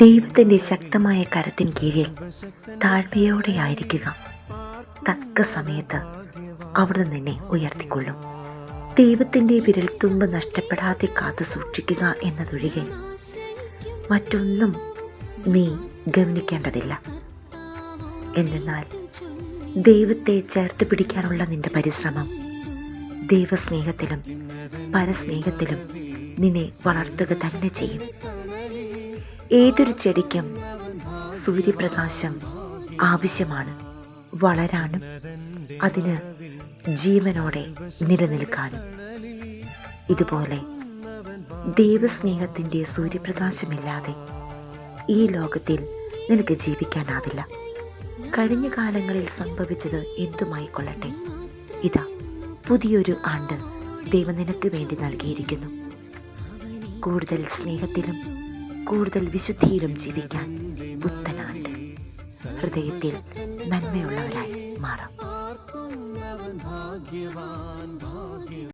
ദൈവത്തിൻ്റെ ശക്തമായ കരത്തിൻ കീഴിൽ താഴ്മയോടെയായിരിക്കുക. തക്ക സമയത്ത് അവിടുന്ന് നിന്നെ ഉയർത്തിക്കൊള്ളും. ദൈവത്തിൻ്റെ വിരൽത്തുമ്പ് നഷ്ടപ്പെടാതെ കാത്തു സൂക്ഷിക്കുക എന്നതൊഴികെ മറ്റൊന്നും നീ ഗവനിക്കേണ്ടതില്ല. എന്തെന്നാൽ ദൈവത്തെ ചേർത്ത് പിടിക്കാനുള്ള നിന്റെ പരിശ്രമം ദൈവസ്നേഹത്തിലും പരസ്നേഹത്തിലും നിന്നെ വളർത്തുക തന്നെ ചെയ്യും. ഏതൊരു ചെടിക്കും സൂര്യപ്രകാശം ആവശ്യമാണ്, വളരാനും അതിന് ജീവനോടെ നിലനിൽക്കാനും. ഇതുപോലെ ദൈവസ്നേഹത്തിൻ്റെ സൂര്യപ്രകാശമില്ലാതെ ഈ ലോകത്തിൽ നിനക്ക് ജീവിക്കാനാവില്ല. കഴിഞ്ഞ കാലങ്ങളിൽ സംഭവിച്ചത് എന്തുമായിക്കൊള്ളട്ടെ, ഇതാ പുതിയൊരു ആണ്ട് ദൈവം നിനക്ക് വേണ്ടി നൽകിയിരിക്കുന്നു. കൂടുതൽ സ്നേഹത്തിലും കൂടുതൽ വിശുദ്ധിയിലും ജീവിക്കാൻ പുത്തനാണ്ട് ഹൃദയത്തിൽ നന്മയുള്ളവരായി മാറാം.